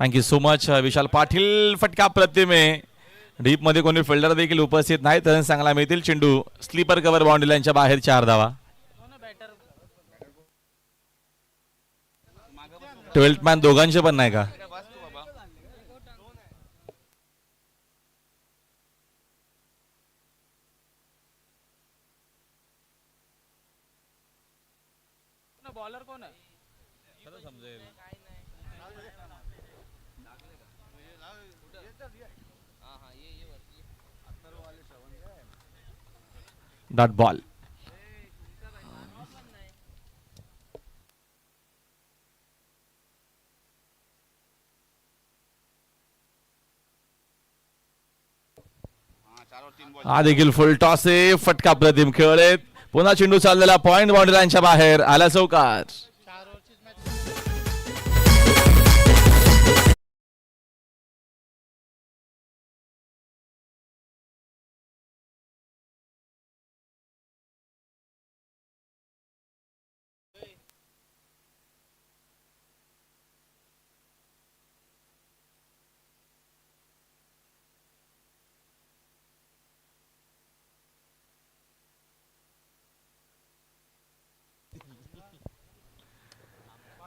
Thank you so much Vishal Patil. फटका प्रतिमे. Deep मध्ये कोणी फिल्डर देखील उपस्थित नाही तर चांगला मिळतील चेंडू. स्लीपर कव्हर बाउंड्री लाईनच्या बाहेर 4 धावा. 12th मॅन दोघांचे पण नाही का? बॉलर कोण आहे? Dot ball. हा देखील फुल टॉस आहे. फटका प्रतिम खेळत. पुन्हा चेंडू चाललेला पॉइंट बाउंड्री लाईनच्या बाहेर आला चौकार.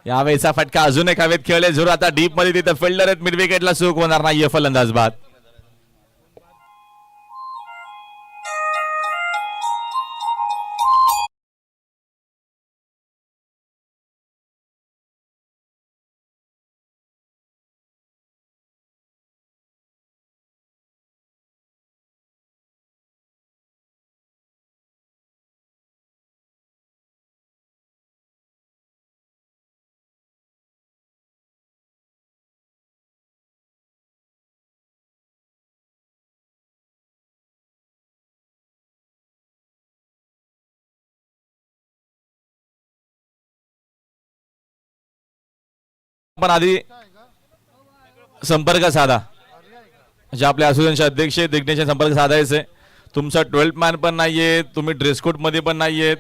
यावेळेचा फटका अजून एक हवेत खेळले. झुर आता डीप मध्ये तिथे फिल्डर आहेत. मिड विकेटला चूक होणार नाहीये फलंदाज बाद. पण आधी संपर्क साधा. जे आपल्या असोसिएशनचे अध्यक्ष दिग्नेश संपर्क साधायचे. तुमचा 12th मॅन पण नाहीये. तुम्ही ड्रेस कोड मध्ये पण नाहीयेत.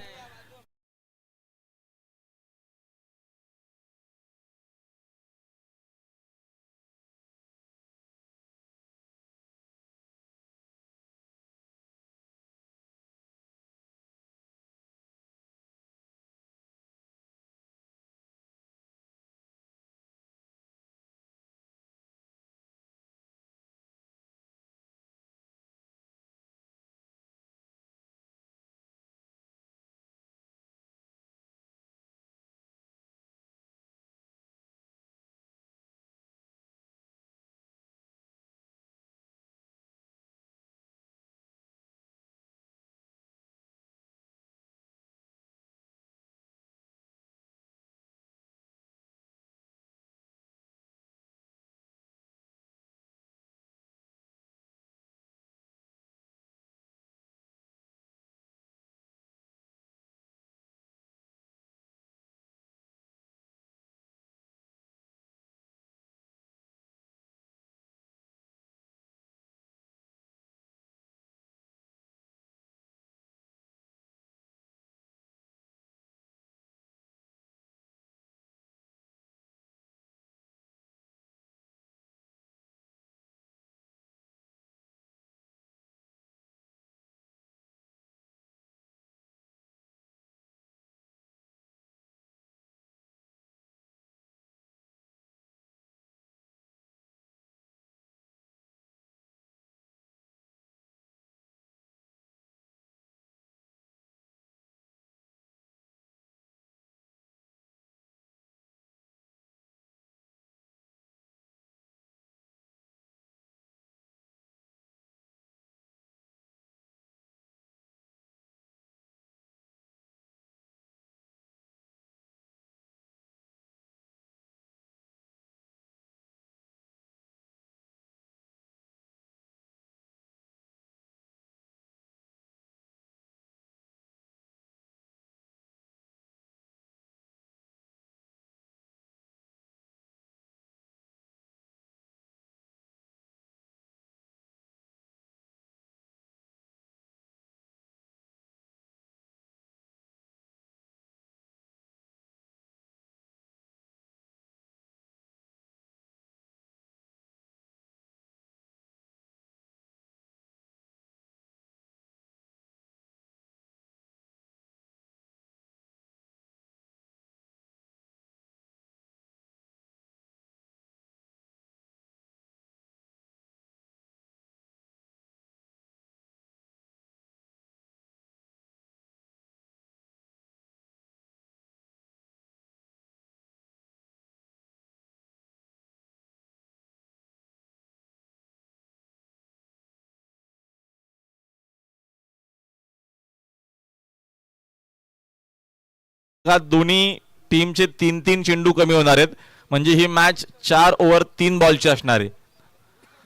दोन्ही टीमचे 3-3 चेंडू कमी होणार आहेत, म्हणजे ही मॅच 4 ओव्हर 3 बॉलची असणार आहे.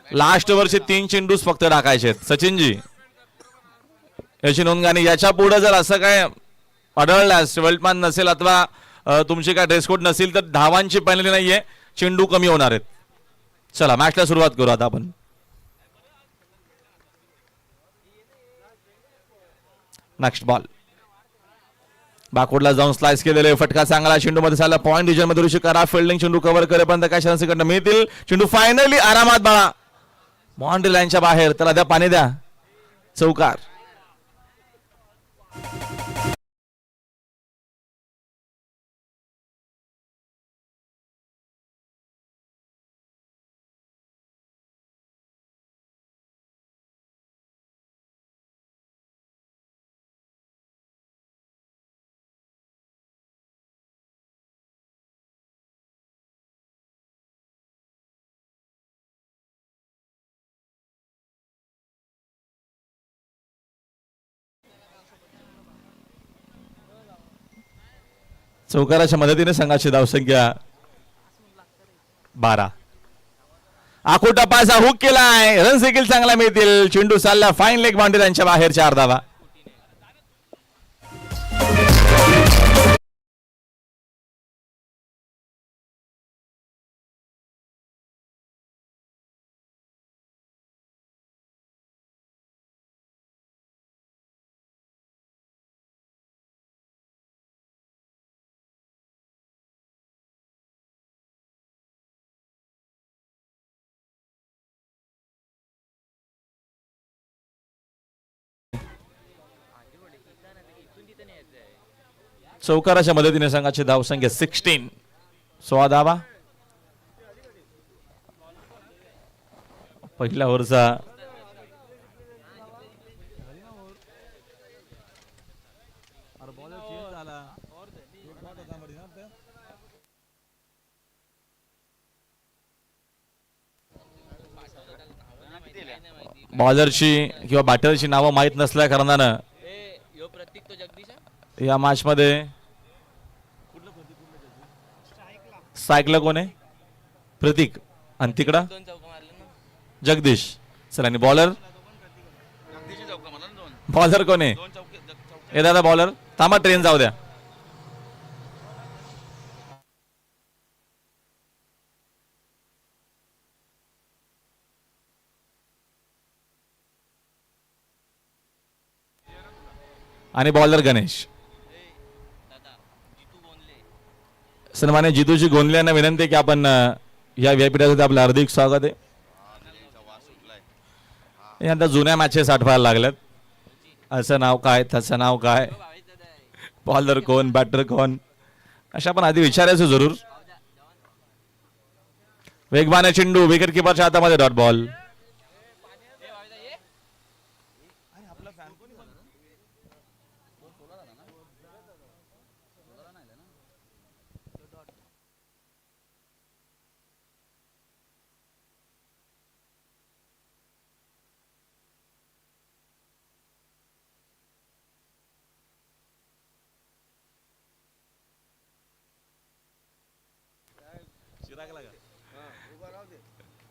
लास्ट ओव्हरचे 3 चेंडूच फक्त टाकायचे आहेत. सचिनजी याची नोंद घ्या. याच्या पुढे जर असं काय आढळल्यास ट्वेल्थमॅन नसेल अथवा तुमची काय ड्रेस कोड नसेल तर धावांची पेनल्टी नाहीये, चेंडू कमी होणार आहेत. चला मॅचला सुरुवात करू आता आपण. नेक्स्ट बॉल बॅकवर्डला जाऊन स्लाइस केलेले, फटका चांगला, चेंडू मध्ये झाला, पॉइंट रिजन मध्ये ऋषी करा, फिल्डिंग चेंडू कव्हर करेपर्यंत काय सेकंड मिळतील. चेंडू फायनली आरामात बाळा बाउंड्री लाईनच्या बाहेर, त्याला द्या पाणी द्या, चौकार. चौकाराच्या मदतीने संघाची धावसंख्या 12. आखोटा पासा हुक केलाय, रन्स देखील चांगला मिळतील. चेंडू चालला फाईन लेग बाउंड्री त्यांच्या बाहेर, 4 धावा. चौकाराच्या मदतीने संघाची धावसंख्या 16, 16 धावा. पहिल्या ओव्हरचा बॉलरची किंवा बॅटरची नावं माहीत नसल्या कारणानं या मॅच मध्ये स्ट्राईकला कोण आहे? प्रतीक. आणि तिकडं जगदीश. चला आणि बॉलर बॉलर कोण आहे? हे दादा बॉलर थांबा, ट्रेन जाऊ द्या. आणि बॉलर गणेश. सन्मान्य जितूजी गोंदले यांना विनंती आहे की आपण या व्यापीठासाठी आपलं हार्दिक स्वागत आहे. आता जुन्या मॅचेस आठवायला लागल्यात. असं नाव काय, तसं नाव काय, बॉलर कोण, बॅटर कोण, अशा पण आधी विचारायचं जरूर. वेगवान चेंडू विकेट किपरच्या हातामध्ये, डॉट बॉल.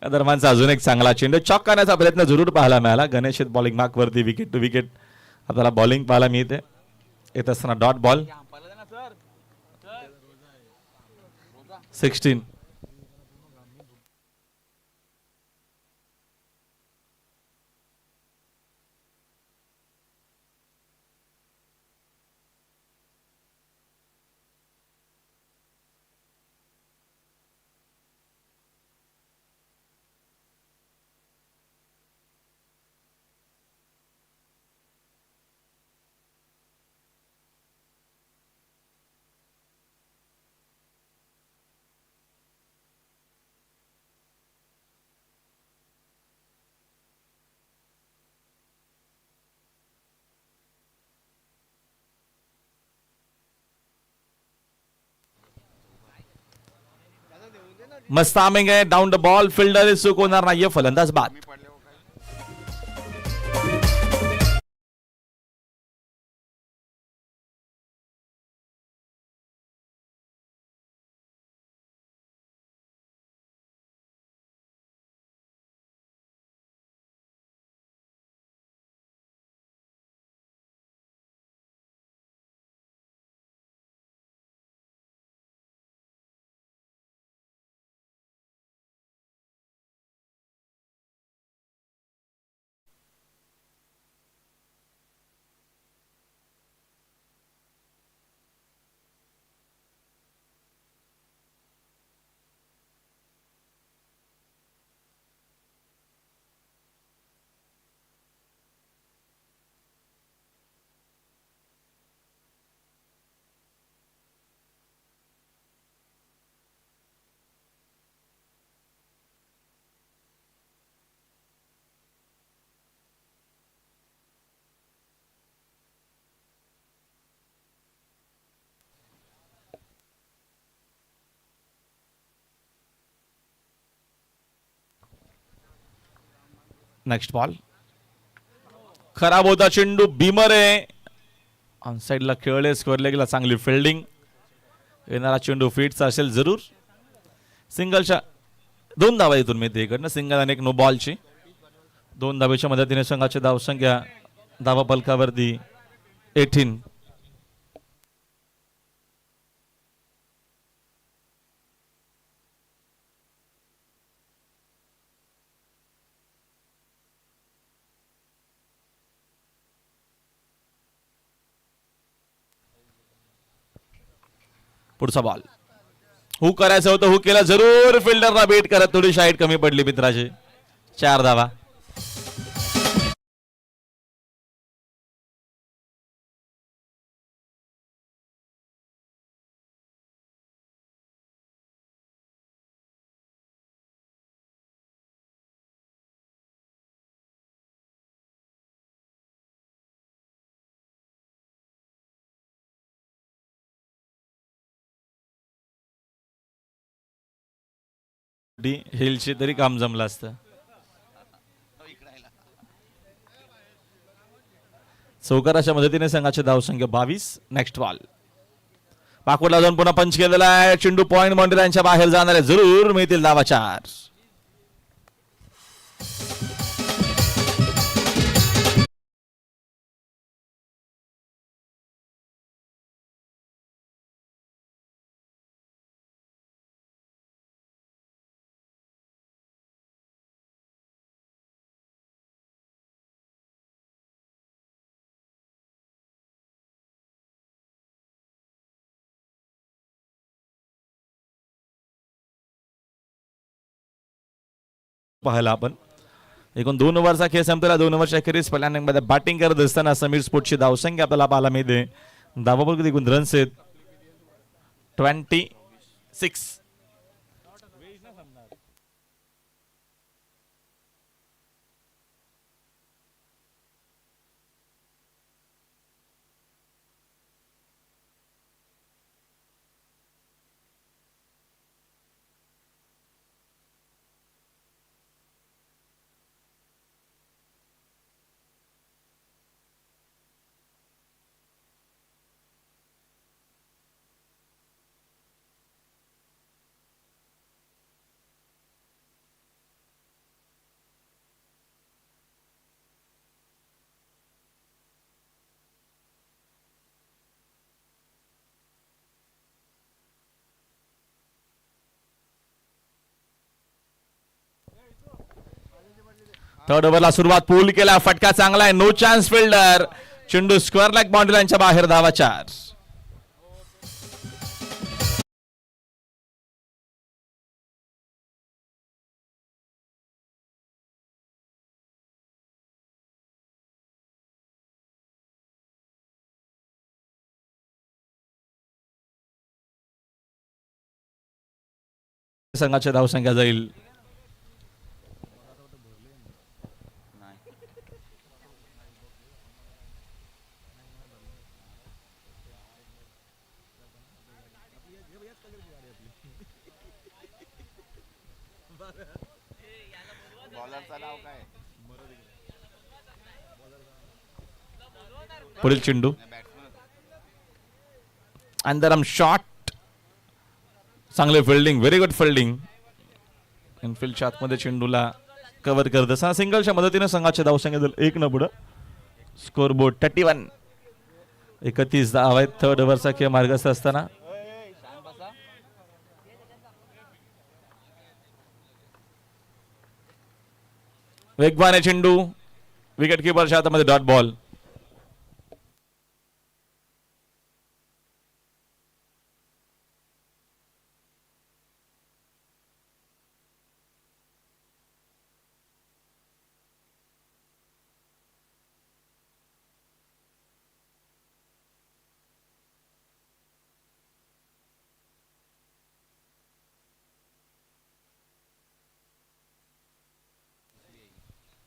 दरम्यानचा अजून एक चांगला चेंडू, चॉक करण्याचा प्रयत्न जरूर पाहायला मिळाला. गणेश बॉलिंग मार्क वरती, विकेट टू विकेट आपल्याला बॉलिंग पाहायला मिळते. येत असताना डॉट बॉल. 16. मस्त आमिंग आहे, डाऊन द बॉल, फिल्डर चूक होणार नाहीये, फलंदाज बाद. नेक्स्ट बॉल खराब होता चेंडू बीमर आहे ऑन साइडला खेळले स्क्वेअर लेगला चांगली फिल्डिंग येणारा चेंडू फिटचा असेल जरूर सिंगलच्या 2 धावा इथून मिळते इकडनं सिंगल आणि एक नो बॉलची 2 धावेच्या मदतीने संघाची धावसंख्या धावा पलकावरती 18 पुढचा बॉल हू करायचं होतं हू केला जरूर फिल्डरला बेट करत थोडी हाईट कमी पडली मित्राची 4 धावा हिलची तरी काम जमलं असतं चौकाराच्या मदतीने संघाची धावसंख्या 22 नेक्स्ट बॉल पाकोडला जाऊन पुन्हा पंच केलेला आहे चेंडू पॉइंट बाउंड्री यांच्या बाहेर जाणार आहे जरूर मिळतील धावा 4 पाहिला आपण एकूण 2 ओव्हरचा खेळ संपला 2 ओव्हरच्या अखेरीस पहिल्या इनिंगमध्ये बॅटिंग करत असताना समीर स्पोर्ट्सची धावसंख्या आपल्याला पाहायला मिळते धावाबरोबर एकूण रन्स आहेत 26 थर्ड ओव्हरला सुरुवात पूल केला फटका चांगला आहे नो चान्स फिल्डर चेंडू स्क्वेअर लेग बाउंड्री लाईनच्या बाहेर धावा 4 संघाची धावसंख्या जाईल पुढील चेंडू अंदरम शॉट चांगले फिल्डिंग व्हेरी गुड फिल्डिंग इनफिल्डच्या आतमध्ये चेंडूला कव्हर करत असताना सिंगलच्या मदतीने संघाच्या धावसंख्या 1 न पुढे स्कोर बोर्ड 31 31 धावा आहेत थर्ड ओव्हरचा खेळ मार्गस्थ असताना वेगवान चेंडू विकेट किपरच्या हातामध्ये डॉट बॉल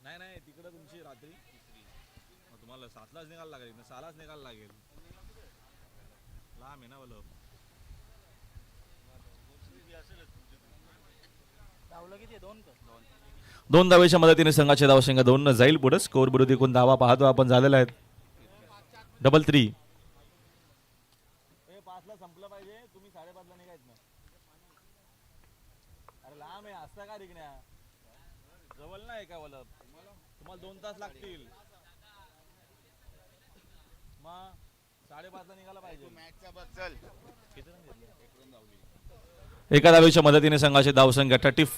नाही तिकडे तुमची रात्री तुम्हाला 7लाच निघायला लागेल 6लाच निघायला लागेल लांब आहे ना बोल धावलं किती दोन कर दोन धावेच्या मदतीने संघाची धावसंख्या 2 न जाईल पुढे. स्कोर विरोधी एकूण धावा पाहतो आपण झालेला आहेत डबल 3. संपलं पाहिजे. तुम्ही 5:30 निघायचं ना. अरे लांब आहे असता का रिगण्या जवळ नाही का वलप तुम्हाला 2 तास लागतील. मग 5:30 निघाला पाहिजे. एका धावेच्या मदतीने संघाची धावसंख्या 34.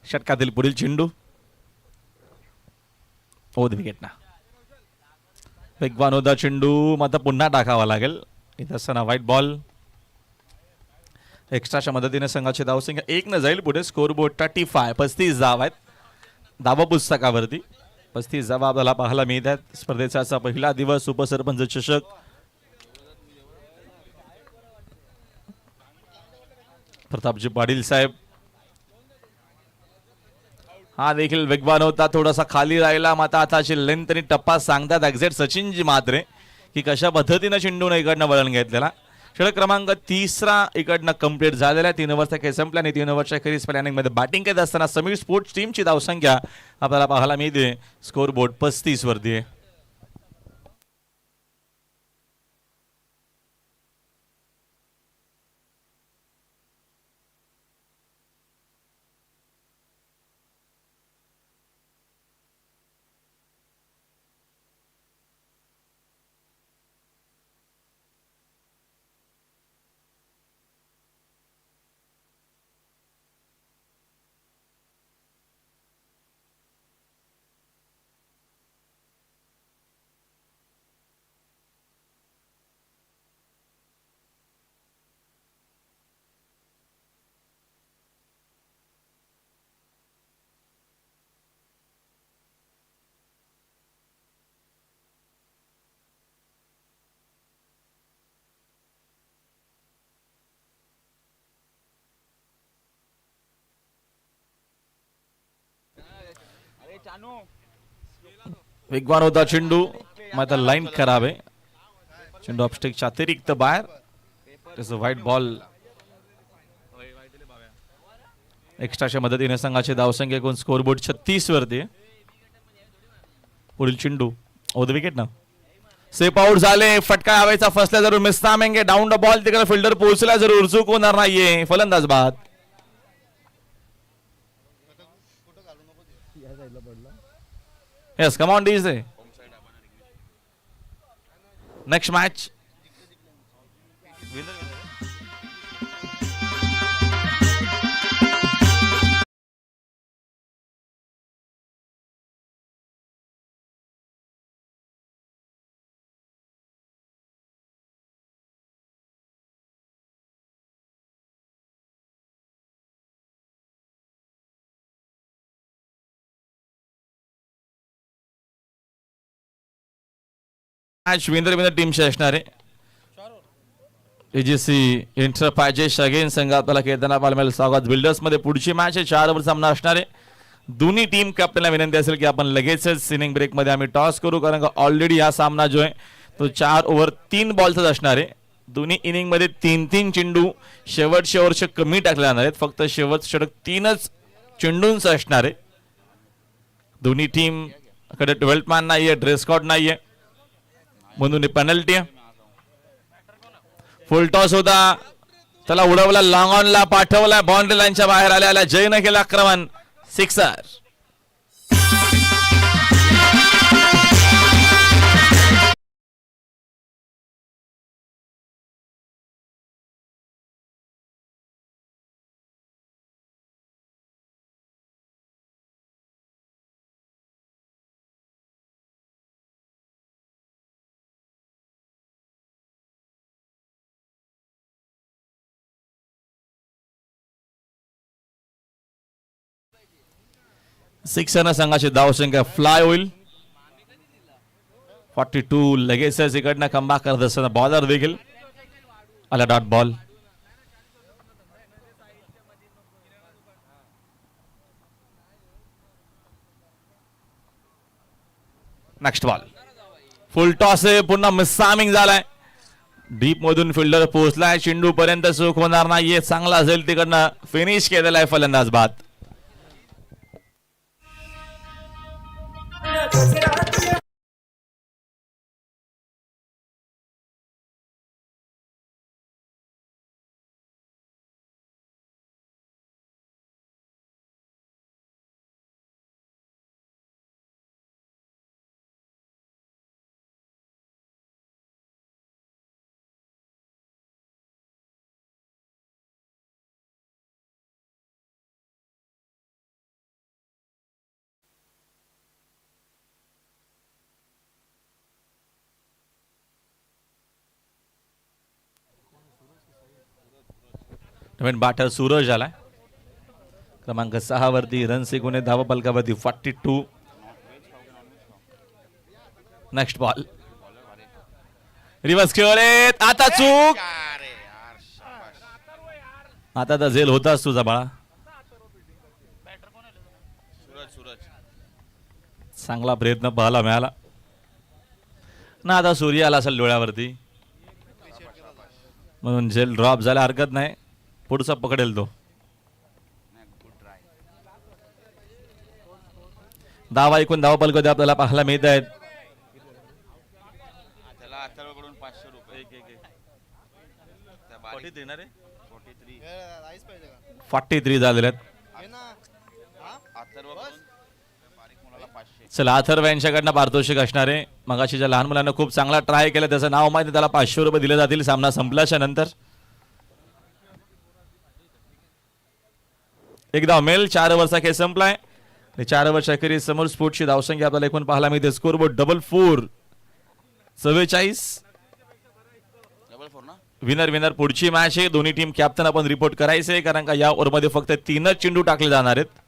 षटकातील पुढील चेंडू ओद विकेटना. वेगवान होता चेंडू मात्र पुन्हा टाकावा लागेल. इथं असताना व्हाईट बॉल. एक्स्ट्राच्या मदतीने संघाची धावसंख्या 1 न जाईल पुढे. स्कोर बोर्ड 35 धाव आहेत धावा पुस्तकावरती. 35 धावा आपल्याला पाहायला मिळत आहेत. स्पर्धेचा असा पहिला दिवस. उपसरपंच चषक प्रतापजी पाटील साहेब. हा देखील वेगवान होता थोडासा खाली राहिला मात्र आताची लेंथ आणि टप्पा सांगतात एक्झॅक्ट सचिनजी मात्रे की कशा पद्धतीनं चेंडून इकडनं वळण घेतलेला. षटक क्रमांक 3 इकडनं कंप्लीट झालेला आहे. 3 ओव्हरचा खेळ संपला आणि 3 ओव्हरच्या खेळीस प्लॅनिंग मध्ये बॅटिंग करत असताना समीर स्पोर्ट्स टीमची धावसंख्या आपल्याला पाहायला मिळते. स्कोर बोर्ड 35 वरती आहे. वेगवान होता चेंडू मात्र लाईन खराब आहे. चेंडू ऑफस्टिकच्या अतिरिक्त बाहेर. White ball. एक्स्ट्राच्या मदतीने संघाची धावसंख्या एकूण स्कोरबोर्ड 36 वरती. पुढील चेंडू ओद विकेट ना. सेप आउट झाले. फटका हवायचा फसल्या जरूर मिस थांबेंगे. डाऊन द बॉल तिकडे फिल्डर पोहोचला जरूर चूक होणार नाहीये. फलंदाज बाद. Yes, come on DJ. Next match. Match winner टीमची असणार आहे. एजीसी एंटरप्राइजेस अगेन संघ आपल्याला खेळताना पाहायला मिळेल. स्वागत बिल्डर्स मध्ये पुढची मॅच आहे. 4 ओव्हर सामना असणार आहे. दोन्ही टीम कॅप्टनला विनंती असेल की आपण लगेचच इनिंग ब्रेक मध्ये आम्ही टॉस करू कारण का ऑलरेडी हा सामना जो आहे तो 4 ओव्हर 3 बॉलचाच असणार आहे. दोन्ही इनिंग मध्ये 3-3 चेंडू शेवटचे ओव्हर कमी टाकले जाणार आहेत. फक्त शेवट षटक 3च चेंडूंचं असणार आहे. दोन्ही टीम कडे 12th मॅन नाहीये. ड्रेस कोड नाहीये म्हणून पेनल्टी. फुल टॉस होता त्याला उडवला. लॉंग ऑन ला पाठवला. बाउंड्री लाईनच्या बाहेर आल्या. जयनं केलं आक्रमण. सिक्सर. सिक्सरनं संघाची धावसंख्या फ्लाय होईल. 42. लगेचच इकडनं कमबॅक करत असताना बॉलर देखील आला डॉट बॉल. नेक्स्ट बॉल फुल टॉस आहे पुन्हा मिसामिंग झालाय डीप मधून फिल्डर पोहोचलाय चेंडू पर्यंत सुख होणार नाहीये चांगला असेल तिकडनं फिनिश केलेला आहे फलंदाज बाद नवीन बॅटर सूरज आलाय क्रमांक 6 वरती रन गुणे धावा फलकावरती 42 नेक्स्ट बॉल रिवर्स खेळलेत आता चूक आता तर झेल होताच तुझा बाळा चांगला प्रयत्न पाहायला मिळाला ना आता सूर्य आला असेल डोळ्यावरती म्हणून झेल ड्रॉप झाला हरकत नाही पुढचा पकडेल तो धावा ऐकून धावा पलकवते आपल्याला पाहायला मिळत आहेत 43 झालेले आहेत चला अथर्व यांच्याकडनं पारितोषिक असणार आहे मगाशी ज्या लहान मुलांना खूप चांगला ट्राय केला त्याचं नाव माहिती त्याला 500 रुपये दिले जातील सामना संपल्याच्या नंतर एकदा मेल 4 ओव्हरचा खेळ संपलाय 4 ओव्हरच्या अखेरीस समोर स्फोटची धावसंख्या आपल्याला एकूण पाहायला मिळते स्कोर बोर्ड 4 44 विनर पुढची मॅच आहे दोन्ही टीम कॅप्टन आपण रिपोर्ट करायचे कारण का या ओव्हरमध्ये फक्त 3च चेंडू टाकले जाणार आहेत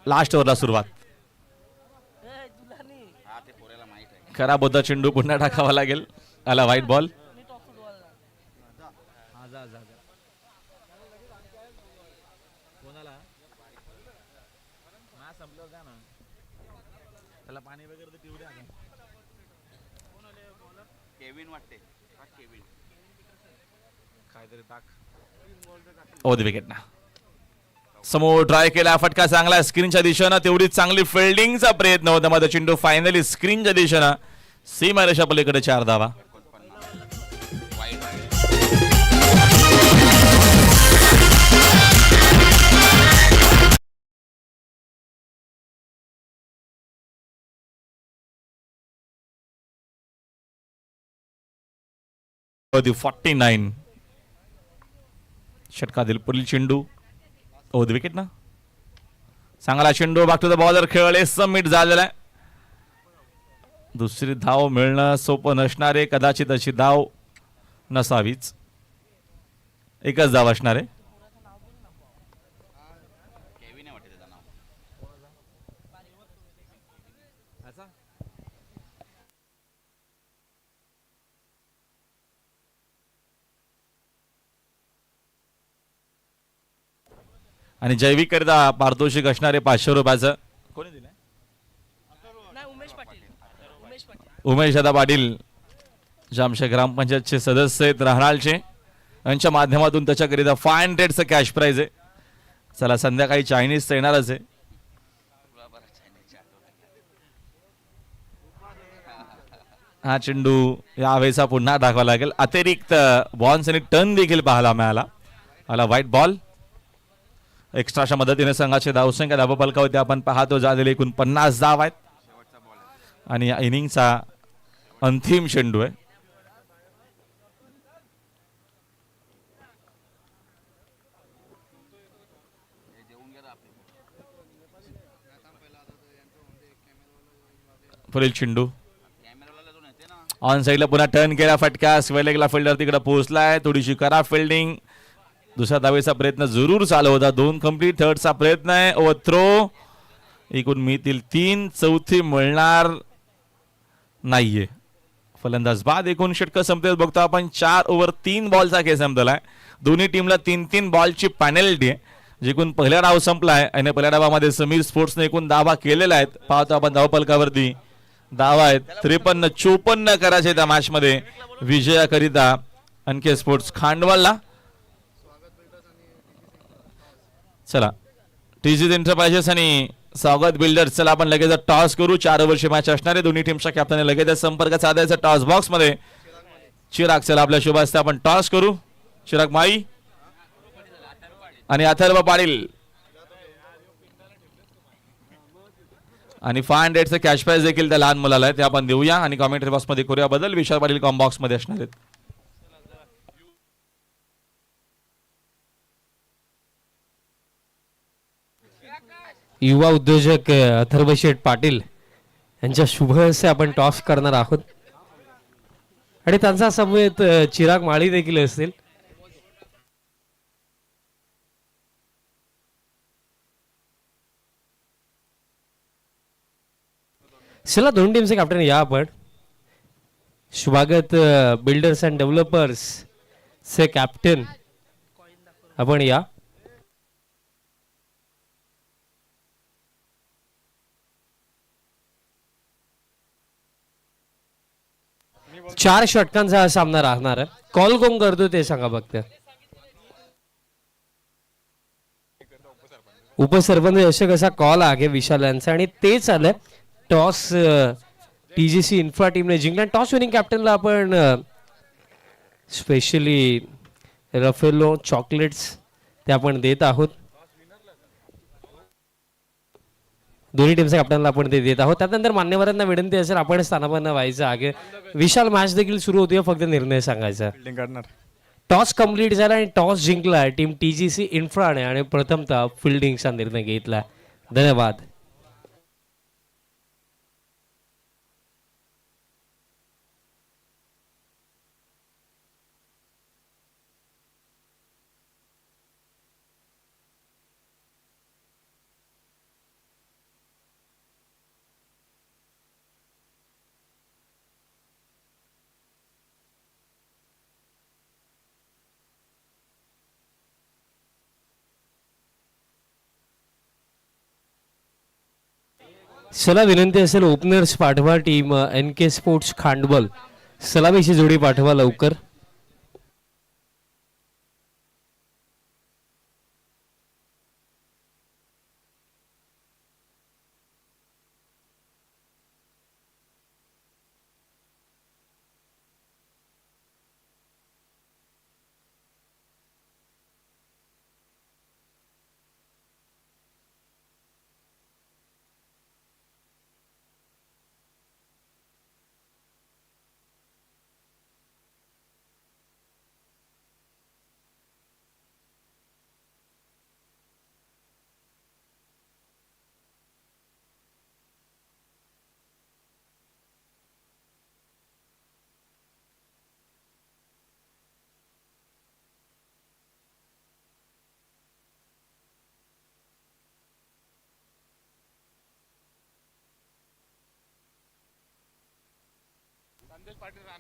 लास्ट ओव्हरला सुरुवात खराब होता चेंडू पुन्हा टाकावा लागेल आला व्हाईट बॉल विकेट ना समोर ट्राय केला फटका चांगला स्क्रीनच्या दिशेनं तेवढी चांगली फिल्डिंगचा प्रयत्न होता मध्ये चेंडू फायनली स्क्रीनच्या दिशेनं सीमारेषा पलीकडे 4 धावा होती 49 षटकातील पुढील चेंडू विकेट ना चांगला चेंडू बॅक टू द बॉलर खेळले सबमिट झालेला आहे दुसरी धाव मिळणं सोपं नसणार आहे कदाचित अशी धाव नसावीच एकच धाव असणार आहे आणि जैविक करिता पारितोषिक असणारे 500 रुपयाचं कोणी दिलं उमेश दादा पाटील जामशे ग्रामपंचायतचे सदस्य आहेत राहणारचे यांच्या माध्यमातून त्याच्याकरिता 500चं कॅश प्राइज आहे चला संध्याकाळी चायनीज येणारच आहे हा चेंडू यावेळेचा पुन्हा टाकावा लागेल अतिरिक्त बॉन्स आणि टर्न देखील पाहायला मिळाला आला व्हाईट बॉल एक्स्ट्राच्या मदतीने संघाचे धावसंख्या धावफलकावरती आपण पाहतो झालेले एकूण 50 धाव आहेत आणि या इनिंगचा अंतिम चेंडू आहे. पुढील चेंडू ऑन साईडला पुन्हा टर्न केला फटका. स्वेलेगला फिल्डर तिकडे पोहोचलाय. थोडीशी करा फिल्डिंग. दुसरा धावेचा प्रयत्न जरूर चालू होता. 2 कंप्लीट. थर्डचा प्रयत्न आहे. Over throw. एकूण मिळतील 3. चौथी मिळणार नाहीये. फलंदाज बाद. एकूण षटकं संपतात बघतो आपण. 4 ओव्हर 3 बॉलचा खेळ संपलाय. दोन्ही टीमला 3-3 बॉलची पॅनल्टी आहे. जिकून पहिला डाव संपलाय आणि पहिल्या डावामध्ये समीर स्पोर्ट्सने एकूण धावा केलेल्या आहेत. पाहतो आपण धावपलकावरती धावा आहेत 53-54 करायचे त्या मॅच मध्ये विजयाकरिता एनके स्पोर्ट्स खांडवालला. चला टीजी एंटरप्राइजेस आणि स्वागत बिल्डर्स. चला आपण लगेच टॉस करू. 4 ओव्हरची मॅच असणारे. दोन्ही टीमच्या कॅप्टनने लगेच संपर्क साधायचा टॉस बॉक्स मध्ये. चिराग चला आपल्या शुभ हस्ते आपण टॉस करू. चिराग माई आणि अथर्व पाटील आणि 500चं कॅश प्राइज देखील त्या लहान मुलाला आहे ते आपण देऊया आणि कॉमेंट्री बॉक्स मध्ये करूया बदल. विशाल पाटील कॉम बॉक्स मध्ये असणार आहेत. युवा उद्योजक अथर्व शेठ पाटील यांच्या शुभ हस्ते आपण टॉस करणार आहोत आणि त्यांचा समवेत चिराग माळी देखील असतील. चला दोन टीमचे कॅप्टन या आपण. स्वागत बिल्डर्स अँड डेव्हलपर्स चे कॅप्टन आपण या. चार षटकांचा हा सामना राहणार आहे. कॉल कोण करतो ते सांगा फक्त. उपसरपंच यशक असा कॉल आहे विशाल यांचा आणि तेच आलंय. टॉस टीजीसी इन्फ्रा टीमने जिंकला. टॉस विनिंग कॅप्टनला आपण स्पेशली रफेलो चॉकलेट्स ते आपण देत आहोत. दोन्ही टीमच्या कॅप्टनला आपण ते देत आहोत. त्यानंतर मान्यवरांना विनंती असेल आपण स्थानापन्न व्हायचं आहे. विशाल मॅच देखील सुरू होती. फक्त निर्णय सांगायचा. टॉस कंप्लीट झाला आणि टॉस जिंकला टीम टीजीसी इन्फ्राने आणि प्रथमतः फिल्डिंगचा निर्णय घेतला. धन्यवाद. चला विनंती असेल ओपनर्स पाठवा. टीम एनके स्पोर्ट्स खांडवल सलामीची जोडी पाठवा लवकर.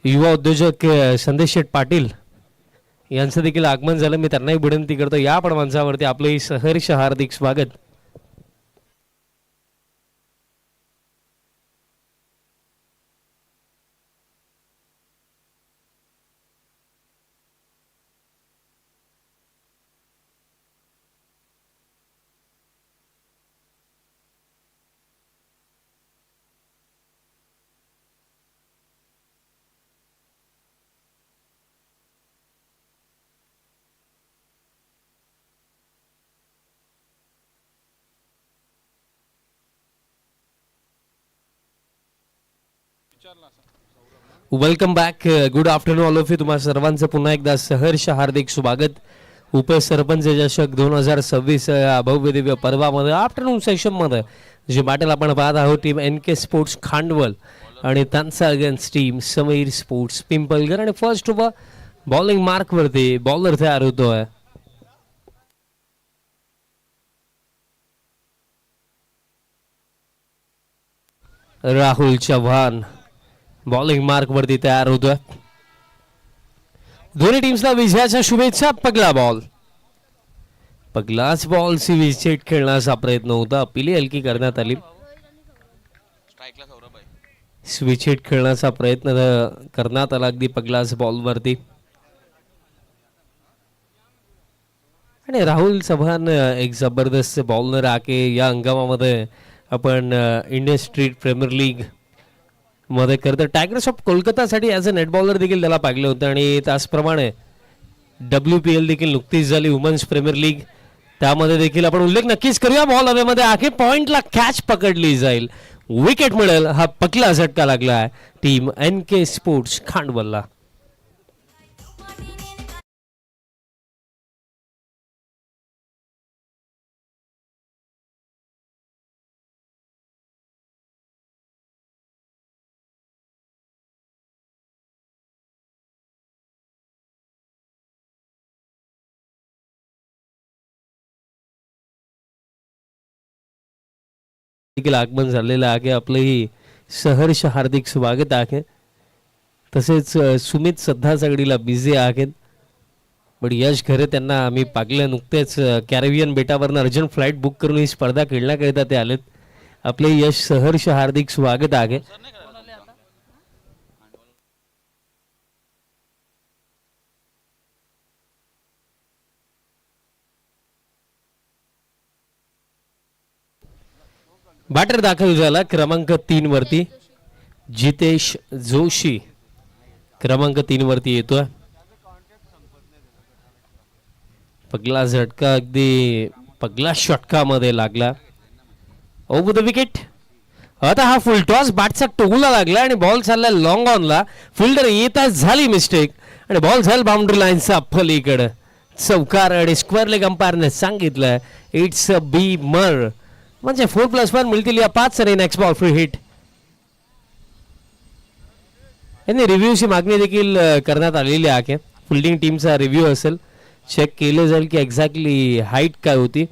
युवा उद्योजक संदेश शेठ पाटील यांचं देखील आगमन झालं. मी त्यांनाही विनंती करतो या पण मंचावरती आपलं सहर्ष हार्दिक स्वागत. Welcome back. Good afternoon all of you. तुम्हा सर्वांचं पुन्हा एकदा सहर्ष हार्दिक स्वागत. उपसरपंच चषक 2026 या भव्य दिव्य पर्वामध्ये आफ्टरनून सेशनमध्ये जे बॅटल आपण पाहत आहोत टीम NK स्पोर्ट्स खांडवल आणि त्यांचा अगेन्स्ट टीम समीर स्पोर्ट्स पिंपलगर. आणि फर्स्ट ओव्हर बॉलिंग मार्कवरती बॉलर तयार होतोय. राहुल चव्हाण बॉलिंग मार्क वरती तयार होतोय. दोन्ही टीम्सला विजयाच्या शुभेच्छा. पगलाच बॉल सी विकेट खेळण्याचा प्रयत्न होता. अपिली हलकी करण्यात आली. स्विच हिट खेळण्याचा प्रयत्न करण्यात आला अगदी पगलाच बॉल वरती. आणि राहुल चव्हाण एक जबरदस्त बॉलर आके या हंगामामध्ये आपण इंडियन स्ट्रीट प्रीमियर लीग मध्ये करतं. टायगर्स ऑफ कोलकातासाठी ॲज अ नेट बॉलर देखील त्याला पाहिलं होतं. आणि त्याचप्रमाणे WPL देखील नुकतीच झाली वुमन्स प्रीमियर लीग, त्यामध्ये देखील आपण उल्लेख नक्कीच करूया. बॉल हवेमध्ये आखे पॉइंटला कॅच पकडली जाईल, विकेट मिळेल हा पकला झटका लागला आहे टीम NK स्पोर्ट्स खांडवलला. देखील आगमन झालेलं आहे. आपलंही सहर्ष हार्दिक स्वागत आहे. तसेच सुमित सध्या सगळीला बिझी आहेत, पण यश खरे त्यांना आम्ही पागलं नुकतेच कॅरेबियन बेटावरनं अर्जंट फ्लाईट बुक करून ही स्पर्धा खेळण्याकरिता ते आलेत. आपले यश सहर्ष हार्दिक स्वागत आहे. बॅटर दाखल झाला क्रमांक 3 वरती जितेश जोशी क्रमांक 3 वरती येतोय. पगला झटका अगदी पगला षटकामध्ये लागला. Over the wicket. आता हा फुल टॉस बॅटचा टोगूला लागला आणि बॉल चालला लॉंग ऑनला. फिल्डर येताच झाली मिस्टेक आणि बॉल झाला बाउंड्री लाईनचा पलीकडे. चौकार आणि स्क्वेअर लेग अंपायरने सांगितलं इट्स अ बी मर, म्हणजे 4+1 मिळतील या 5 run. Next ball free hit. यांनी रिव्ह्यूची मागणी देखील करण्यात आलेली आहे. फिल्डिंग टीमचा रिव्ह्यू असेल, चेक केलं जाईल की एक्झॅक्टली हाईट काय होती.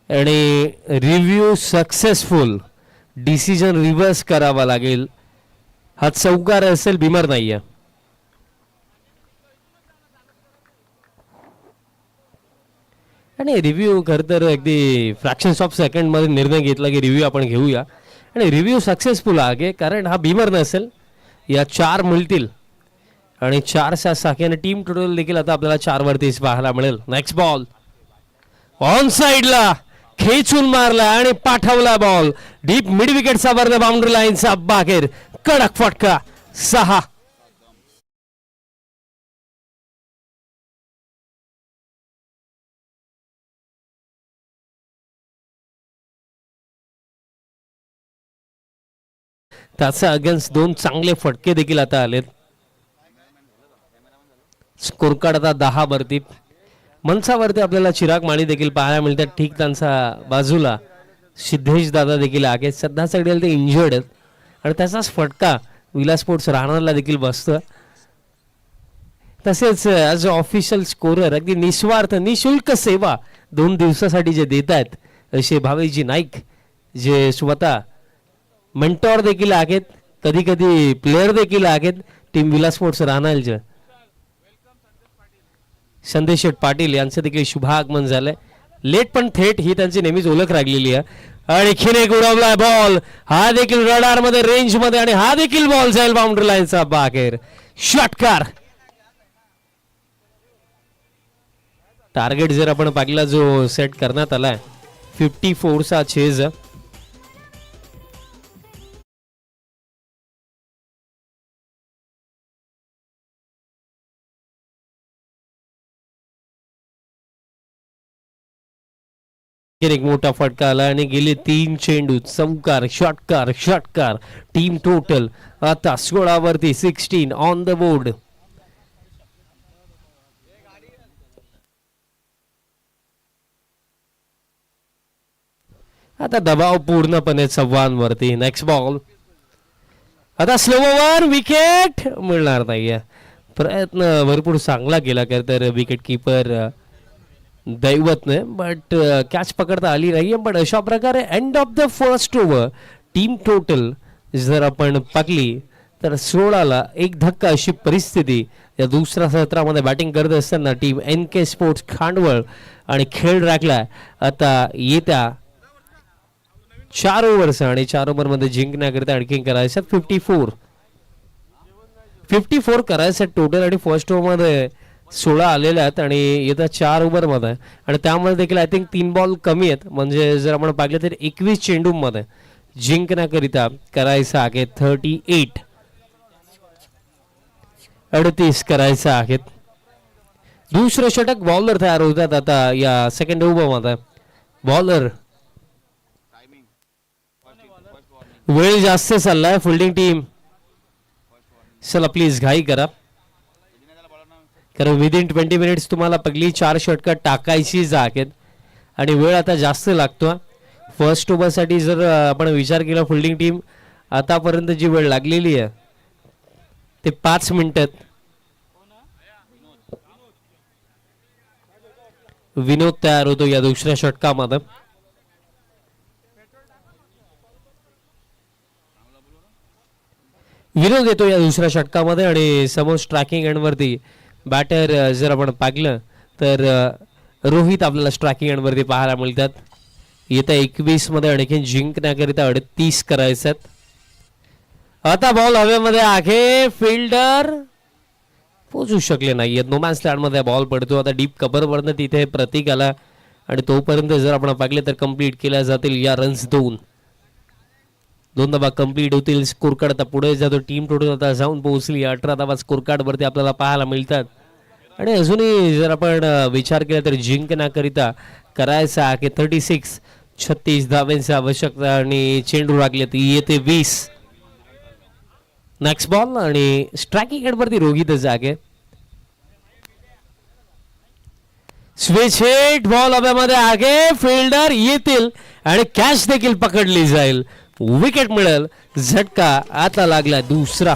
आणि रिव्ह्यू सक्सेसफुल, डिसिजन रिव्हर्स करावा लागेल. हा चौकार असेल, बिमर नाहीये. आणि रिव्ह्यू खरं तर अगदी फ्रॅक्शन्स ऑफ सेकंड मध्ये निर्णय घेतला की रिव्ह्यू आपण घेऊया. आणि रिव्ह्यू सक्सेसफुल आहे कारण हा बिमर नसेल. या 4 मिळतील आणि 4च्या साख्याने टीम टोटल देखील आता आपल्याला 4 वरतीच पाहायला मिळेल. नेक्स्ट बॉल ऑन साइडला खेचून मारला आणि पाठवला बॉल डीप मिड विकेटचा वरनं बाउंड्री लाईनचा बाहेर. कडक फटका 6. त्याचा अगेन्स्ट 2 चांगले फटके देखील आता आलेत. स्कोर कार्ड आता 10 वरती. मंचावरती आपल्याला चिराग माळी देखील पाहायला मिळतात. ठीक त्यांचा बाजूला सिद्धेश दादा देखील आहे. सध्या सगळ्याला ते इंजर्ड आहेत आणि त्याचाच फटका विलास स्पोर्ट्स राहणारला देखील बसतो. तसेच ॲज अ ऑफिशियल स्कोरर अगदी निस्वार्थ निशुल्क सेवा 2 दिवसासाठी जे देत आहेत असे भावेजी नाईक, जे स्वतः मेंटॉर देखील आहेत, कधी कधी प्लेअर देखील आहेत टीम विलास स्पोर्ट्स राहणारचे. संदेश पाटील यांचं देखील शुभागमन झालंय. लेट पण थेट ही त्यांची नेहमीच ओळख राहिलेली आहे. आणि खिनेक उडवलाय बॉल, हा देखील रडार मध्ये रेंज मध्ये आणि हा देखील बॉल जाईल बाउंड्री लाईनचा बाहेर. षटकार. टार्गेट जर आपण पाहिला जो सेट करण्यात आलाय 54चा चेज एक मोठा फटका आला आणि गेले 3 चेंडू षटकार. टीम टोटल आता 16 वरती 16 ऑन द बोर्ड. आता दबाव पूर्णपणे चव्हाणवरती. नेक्स्ट बॉल आता स्लो ओव्हर, विकेट मिळणार नाहीये. प्रयत्न भरपूर चांगला केला खरं तर विकेट किपर दैवतने, बट कॅच पकडता आली नाहीये. पण अशा प्रकारे end of the first over team total जर आपण पाकली तर 16ला एक धक्का अशी परिस्थिती या दुसऱ्या सत्रामध्ये बॅटिंग करत असताना टीम NK स्पोर्ट्स खांडवळ आणि खेळ राखला. आता येत्या 4 ओव्हर्स आणि 4 ओव्हरमध्ये जिंकण्याकरिता आणखी करायचं 54 करायचं टोटल. आणि फर्स्ट ओव्हरमध्ये 16 आलेल्या आहेत आणि येत्या 4 ओव्हरमध्ये आणि त्यामध्ये देखील आय थिंक 3 बॉल कमी आहेत. म्हणजे जर आपण पाहिलं तर 21 चेंडूमध्ये जिंकण्याकरिता करायचं आहे 38 करायचं आहेत. दुसरं षटक बॉलर तयार होतात आता या सेकंड ओव्हरमध्ये. बॉलर वेळ जास्त चाललाय. फिल्डिंग टीम चला प्लीज घाई करा, कारण विदिन 20 मिनिट्स तुम्हाला पहिली 4 षटकं टाकायचीच आहेत आणि वेळ आता जास्त लागतो. फर्स्ट ओव्हरसाठी जर आपण विचार केला फिल्डिंग टीम आतापर्यंत जी वेळ लागलेली आहे ते 5 मिनिटात. विनोद तयार होतो या दुसऱ्या षटकामध्ये. विनोद येतो या दुसऱ्या षटकामध्ये आणि समोर स्ट्रायकिंग एंडवरती बॅटर जर आपण पाहिलं तर रोहित आपल्याला स्ट्रायकिंग एंडवरती पाहायला मिळतात. येत्या 21 मध्ये आणखी जिंकण्याकरिता 38 करायचं. आता बॉल हवेमध्ये आहे. फिल्डर पोहोचू शकले नाहीयेत. नो मॅन स्लॅन्ड मध्ये बॉल पडतो. आता डीप कव्हर वरनं तिथे प्रतीक आला आणि तोपर्यंत जर आपण पाहिले तर कंप्लीट केल्या जातील या रन्स 2 धाबा कंप्लीट होतील. स्कोर कार्ड आता पुढे जातो. टीम टोटल आता जाऊन पोहोचली 18 धाबा स्कोर कार्ड वरती आपल्याला पाहायला मिळतात. आणि अजूनही जर आपण विचार केला तर जिंकण्याकरिता करायचा आहे 36 धाब्यांची आवश्यकता आणि चेंडू लागले येते 20. नेक्स्ट बॉल आणि स्ट्रायकिंग हेडवरती रोहित जागे. स्विच हिट बॉल हव्यामध्ये आगे. फिल्डर येतील आणि कॅच देखील पकडली जाईल. विकेट मिळेल. झटका आता लागला दुसरा.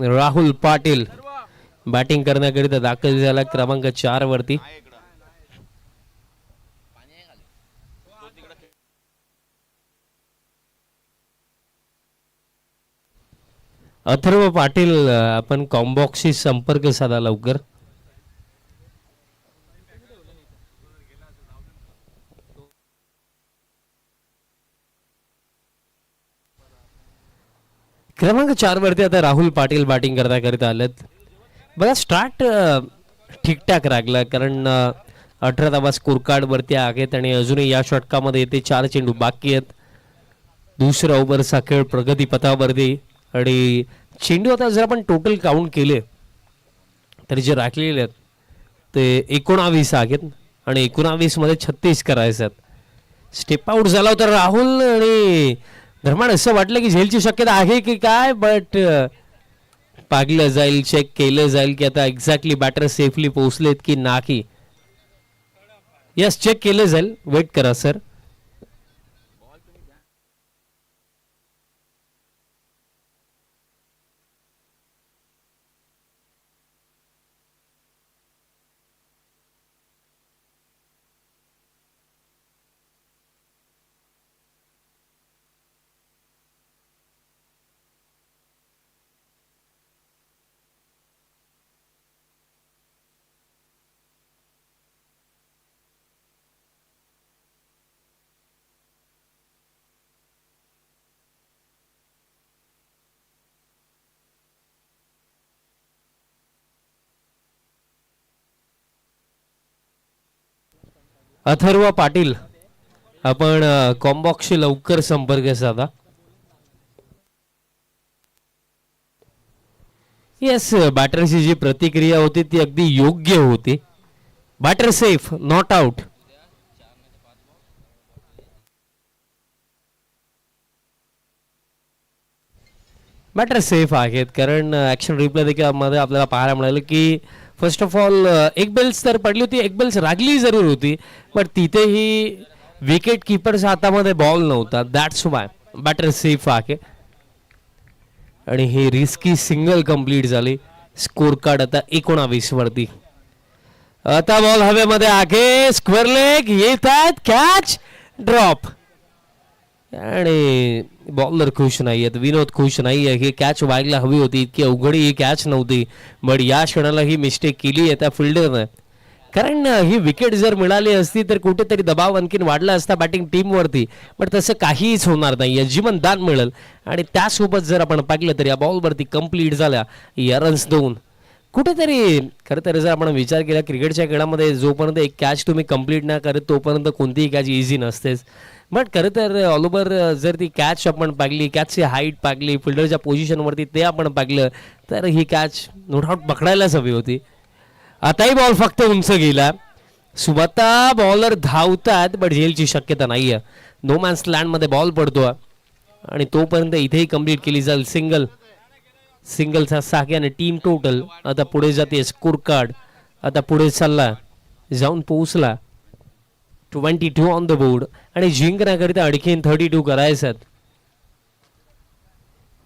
राहुल पाटील बॅटिंग करण्याकरिता दाखल झाला क्रमांक 4 वरती. अथर्व पाटील आपण कॉम्बॉक्सशी संपर्क साधा लवकर. क्रमांक 4 वरती आता राहुल पाटील बॅटिंग करता आलेत. बघा स्टार्ट ठीकठाक राखला कारण 18 धावा स्कोर कार्ड वरती आहेत आणि अजूनही या षटकामध्ये येते 4 चेंडू बाकी आहेत. दुसरा ओव्हरचा खेळ प्रगतीपथावरती आणि चेंडू आता जर आपण टोटल काउंट केले तर जे राखलेले आहेत ते 19 आहेत आणि 19 मध्ये 36 करायचे आहेत. स्टेप आउट झाला होता राहुल आणि धर्माड असं वाटलं की झेलची शक्यता आहे की काय, बट पागलं जाईल, चेक केलं जाईल की आता एक्झॅक्टली बॅटर सेफली पोहोचलेत की नाही. यस, चेक केलं जाईल. वेट करा सर. अथर्व पाटील आपण कॉम्बॉक्सशी लवकर संपर्क साधा. येस, बॅटरची जी प्रतिक्रिया होती ती अगदी योग्य होती. Batter safe, not out. Batter safe आहेत कारण ऍक्शन रिप्ले देखील मध्ये आपल्याला पाहायला मिळालं की फर्स्ट ऑफ ऑल एक बेल्स तर पडली होती, एक बेल्स रागली जरूर होती, पण तिथेही विकेट किपरच्या हातामध्ये बॉल नव्हता. दॅट्स वाय बॅटर सेफ आहे. आणि ही रिस्की सिंगल कंप्लीट झाली. स्कोर कार्ड आता 19 वरती. आता बॉल हवेमध्ये आहे, स्क्वेअर लेग येत आहेत, कॅच ड्रॉप. आणि बॉलर खुश नाही आहेत, विनोद खुश नाही आहे. ही कॅच व्हायला हवी होती, इतकी अवघड ही कॅच नव्हती, बट या क्षणाला ही मिस्टेक केली आहे त्या फिल्डरनं. कारण ही विकेट जर मिळाली असती तर कुठेतरी दबाव आणखीन वाढला असता बॅटिंग टीमवरती, पण तसं काहीच होणार नाही. जीवनदान मिळेल. आणि त्यासोबत जर आपण पाहिलं तर या बॉलवरती कंप्लीट झाल्या या रन्स 2. कुठेतरी खरं तर जर आपण विचार केला क्रिकेटच्या खेळामध्ये जोपर्यंत एक कॅच तुम्ही कंप्लीट नाही करत तोपर्यंत कोणतीही कॅच इझी नसतेच. बट खरं तर ऑल ओव्हर जर ती कॅच आपण पाहिली, कॅचची हाईट पाहिली, फिल्डरच्या पोझिशनवरती ते आपण पाहिलं तर ही कॅच नो डाऊट पकडायलाच हवी होती. आताही बॉल फक्त उंच गेला. स्वतः बॉलर धावतात बट झेलची शक्यता नाही आहे. नो मॅन्स लँडमध्ये बॉल पडतो आणि तोपर्यंत इथेही कंप्लीट केली जाईल. सिंगलचा सागे आणि टीम टोटल आता पुढे जाते. स्कोर कार्ड आता पुढे चालला, जाऊन पोहोचला 22 ऑन द बोर्ड. आणि जिंकण्याकरिता आणखीन 32 करायचं.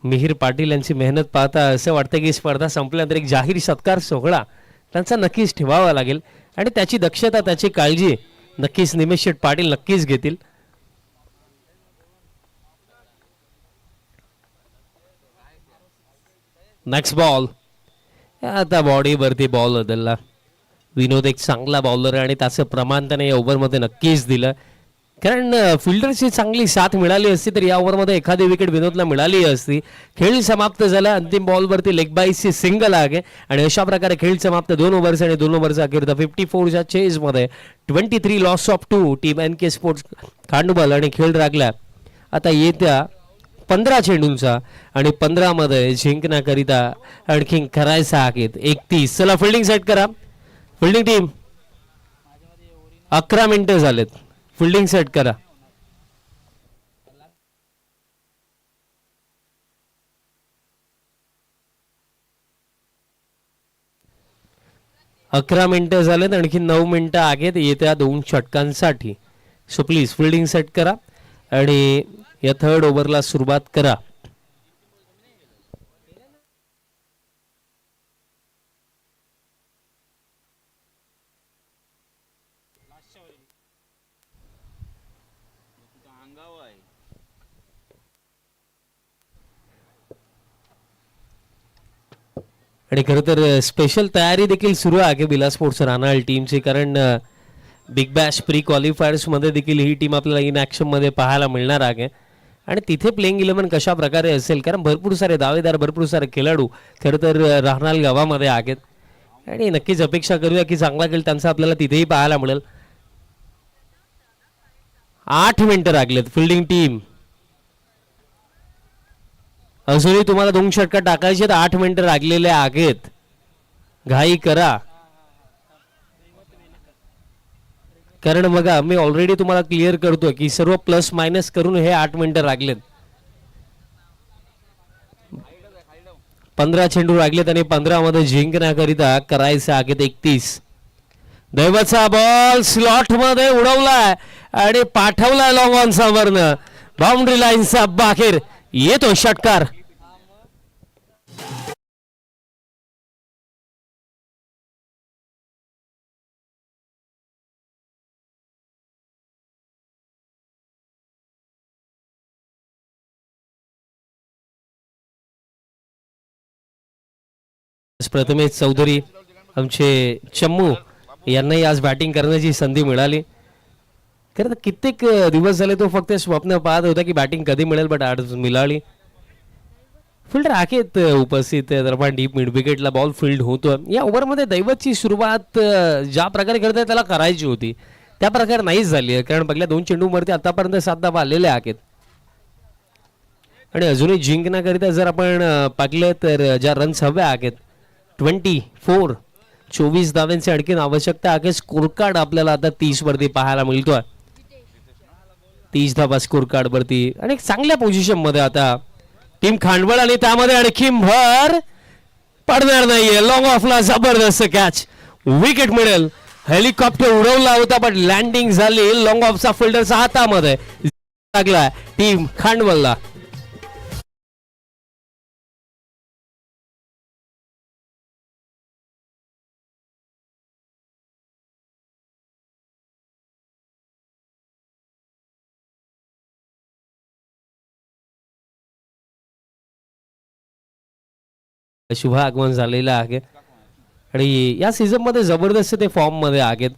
मिहिर पाटील यांची मेहनत पाहता असं वाटतं की स्पर्धा संपल्यानंतर एक जाहीर सत्कार सोहळा त्यांचा नक्कीच ठेवावा लागेल. आणि त्याची दक्षता, त्याची काळजी नक्कीच निमेश शेठ पाटील नक्कीच घेतील. Next ball. आता बॉडीवरती बॉल बदलला. विनोद एक चांगला बॉलर आहे आणि त्याचं प्रमाण त्याने या ओव्हरमध्ये नक्कीच दिलं. कारण फिल्डरची चांगली साथ मिळाली असती तर या ओव्हरमध्ये एखादी विकेट विनोदला मिळाली असती. खेळ समाप्त झाला. अंतिम बॉलवरती लेग बाईसची सिंगल आहे आणि अशा प्रकारे खेळ समाप्त. 2 ओव्हर्स आणि 2 ओव्हर्स अखेर 54च्या चेजमध्ये 23 loss of 2 team NK sports Khandobal. आणि खेळ लागला आता येत्या 15 चेंडूंचा आणि 15 मध्ये जिंकण्याकरिता आणखीन करायचा आहे 31. चला फिल्डिंग सेट करा. फिल्डिंग टीम 11 मिनिटं झालेत. फिल्डिंग सेट करा. अकरा मिनिटं झालेत, आणखी 9 मिनिटं आहेत येत्या 2 षटकांसाठी. सो प्लीज फिल्डिंग सेट करा आणि या थर्ड ओव्हरला सुरुवात करा. आणि खरं तर स्पेशल तयारी देखील सुरू आहे बिला स्पोर्ट्स रानाळ टीमची. कारण बिग बॅश प्री क्वालिफायर्स मध्ये देखील ही टीम आपल्याला इन ऍक्शन मध्ये पाहायला मिळणार आहे. आणि तिथे प्लेइंग 11 कशा प्रकारे असेल, कारण भरपूर सारे दावेदार, भरपूर सारे खेळाडू खरं तर राहणार गावामध्ये आहेत. आणि नक्कीच अपेक्षा करूया की चांगला खेळ त्यांचा आपल्याला तिथेही पाहायला मिळेल. 8 मिनिटं लागलेत. फिल्डिंग टीम अजूनही तुम्हाला 2 षटका टाकायचे, 8 मिनिटं लागलेले आहेत. घाई करा, कारण बघा मी ऑलरेडी तुम्हाला क्लिअर करतो की सर्व प्लस मायनस करून हे 8 मिनिटं लागलेत. 15 चेंडू लागलेत आणि 15 मध्ये जिंकण्याकरिता करायचे आहेत 31. दैवाचा बॉल स्लॉट मध्ये उडवलाय आणि पाठवलाय लॉंग ऑन समोरनं. बाउंड्री लाईनचा बाहेर येतो षटकार. प्रथमेश चौधरी आमचे चम्मू यांनाही आज बॅटिंग करण्याची संधी मिळाली. खरं तर कित्येक दिवस झाले तो फक्त स्वप्न पाहत होता की बॅटिंग कधी मिळेल, बट आज मिळाली. फिल्डर आहेत उपस्थित. दरम्यान डीप मिड विकेटला बॉल फील्ड होतो. या ओव्हरमध्ये दैवतची सुरुवात ज्या प्रकारे करताय त्याला करायची होती. त्या प्रकार नाहीच झाली आहे, कारण पहिल्या 2 चेंडूवरती आतापर्यंत 7 धावा आलेल्या आहेत. आणि अजूनही जिंकण्याकरिता जर आपण पाहिलं तर ज्या रन्स हव्या आहेत 24 धाव्यांची आणखीन आवश्यकता आहे. स्कोर कार्ड आपल्याला आता 30 वरती पाहायला मिळतोय. 30 धावा स्कोर कार्ड वरती आणि चांगल्या पोझिशन मध्ये आता टीम खांडवळ आणि त्यामध्ये आणखी भर पडणार नाहीये. लॉंग ऑफला जबरदस्त कॅच, विकेट मिळेल. हेलिकॉप्टर उडवला होता पण लँडिंग झाली लॉंग ऑफचा फिल्डरच्या हातामध्ये लागला टीम खांडवळला. शुभ आगमन झालेलं आहे आणि या सीझन मध्ये जबरदस्त ते फॉर्म मध्ये आहेत.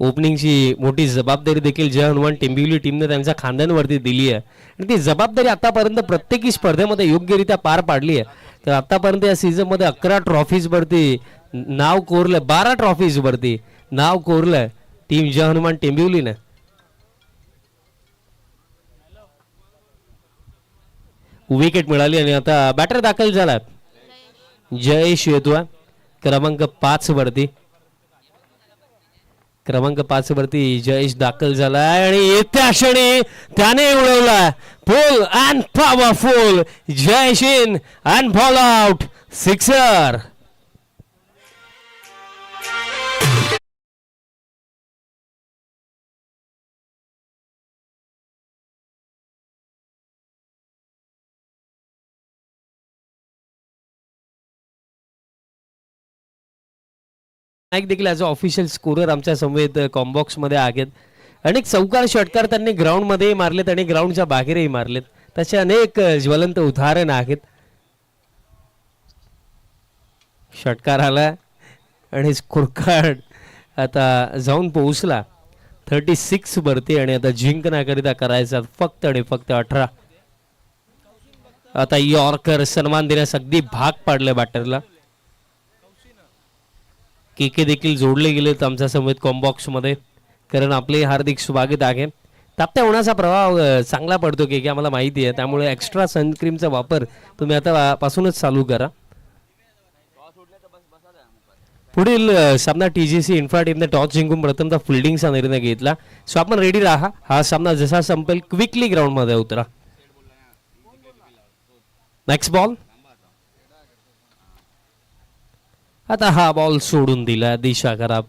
ओपनिंगची मोठी जबाबदारी देखील जय हनुमान टेंबिवली टीमने त्यांच्या खांद्यांवरती दिली आहे आणि ती जबाबदारी आतापर्यंत प्रत्येकी स्पर्धेमध्ये योग्यरित्या पार पाडली आहे. तर आतापर्यंत या सीझन मध्ये 11 ट्रॉफीज वरती नाव कोरलंय, 12 ट्रॉफीज वरती नाव कोरलंय टीम जय हनुमान टेंबिवलीने. विकेट मिळाली आणि आता बॅटर दाखल झाला जयेश येतोय क्रमांक 5 वरती. क्रमांक 5 वरती जयेश दाखल झालाय आणि येत्या क्षणी त्याने उडवला फुल and powerful. Jayesh in and ball out, sixer. Naik देखील ॲज अ ऑफिशियल स्कोरर आमच्या समवेत कॉम्बॉक्स मध्ये आहेत. अनेक चौकार षटकार त्यांनी ग्राउंड मध्ये मारलेत आणि ग्राउंडच्या बाहेरही मारलेत. तसे अनेक ज्वलंत उदाहरण आहेत. षटकार आला आणि स्कोर कार्ड आता जाऊन पोहोचला 36 वरती आणि आता जिंकण्याकरिता करायचा फक्त आणि फक्त 18. आता यॉर्कर सन्मान देण्यास अगदी भाग पाडले बॅटरला. के देखील जोडले गेलेत आमच्या समवेत कॉम्बॉक्स मध्ये, कारण आपले हार्दिक स्वागत आहे. तापत्या उन्हाचा प्रभाव चांगला पडतो की आम्हाला माहिती आहे, त्यामुळे एक्स्ट्रा सनक्रीमचा वापर तुम्ही आता पासूनच चालू करा. पुढील सामना TGC इन्फ्रा टीमने टॉस जिंकून प्रथमतः फिल्डिंगचा निर्णय घेतला. सो आपण रेडी राहा. हा सामना जसा संपेल क्विकली ग्राउंड मध्ये उतरा. Next ball. आता हा बॉल सोडून दिला, दिशा खराब.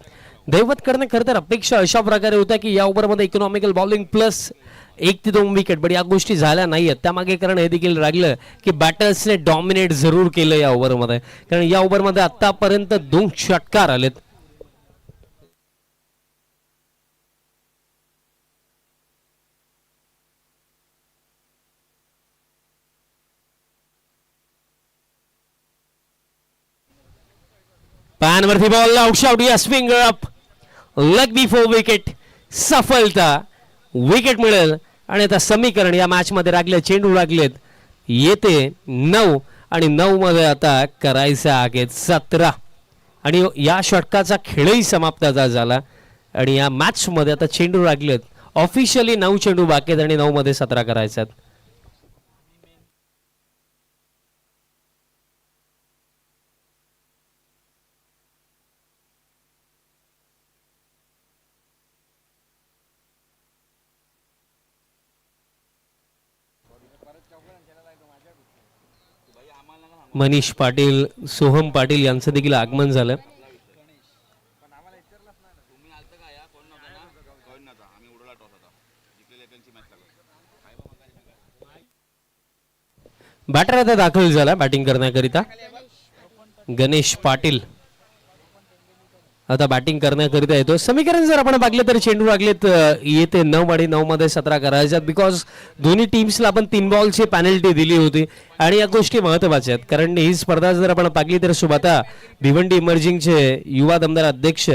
दैवतकडनं खरं तर अपेक्षा अशा प्रकारे होत्या की या ओव्हरमध्ये इकॉनॉमिकल बॉलिंग प्लस 1 ते 2 विकेट, पण या गोष्टी झाल्या नाहीयेत. त्यामागे कारण हे देखील राहिलं की बॅटर्सने डॉमिनेट जरूर केलं या ओव्हरमध्ये, कारण या ओव्हरमध्ये आतापर्यंत 2 षटकार आलेत. पॅनवरती बॉल आउटशॉट, या swing up, leg before wicket, सफलता. विकेट मिळेल आणि आता समीकरण या मॅच मध्ये राखले, चेंडू लागलेत येते 9 आणि 9 मध्ये आता करायचं आहे 17 आणि या षटकाचा खेळही समाप्त झाला आणि या मॅच मध्ये आता चेंडू लागलेत ऑफिशियली 9 चेंडू बाकी आहेत आणि 9 मध्ये 17 करायचे आहेत. मनीष पाटील, सोहम पाटील यांचं देखील आगमन झालं. बॅटर आता दाखल झाला बॅटिंग करण्याकरिता. गणेश पाटील आता बॅटिंग करण्याकरिता येतो. समीकरण जर आपण पाहिलं तर चेंडू लागलेत येते 9 आणि 9 मध्ये 17 करायच्यात, बिकॉज दोन्ही टीम्सला आपण 3 बॉलची पॅनल्टी दिली होती आणि या गोष्टी महत्वाच्या आहेत. कारण ही स्पर्धा जर आपण पाहिली तर सुभाता भिवंडी इमर्जिंगचे युवा दमदार अध्यक्ष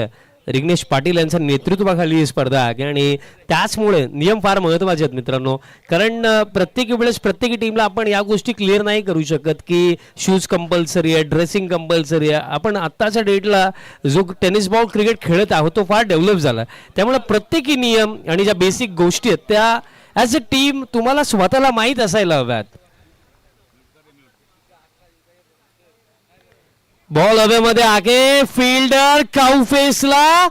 रिग्नेश पाटील यांच्या नेतृत्वाखाली ही स्पर्धा आहे आणि त्याचमुळे नियम फार महत्त्वाचे आहेत मित्रांनो. कारण प्रत्येक वेळेस प्रत्येक टीमला आपण या गोष्टी क्लिअर नाही करू शकत की शूज कंपल्सरी आहे, ड्रेसिंग कंपल्सरी आहे. आपण आत्ताच्या डेटला जो टेनिस बॉल क्रिकेट खेळत आहोत तो फार डेव्हलप झाला, त्यामुळे प्रत्येकी नियम आणि ज्या बेसिक गोष्टी आहेत त्या ॲज अ टीम तुम्हाला स्वतःला माहीत असायला हव्यात. बॉल हवेमध्ये आगे फिल्डर काउफेसला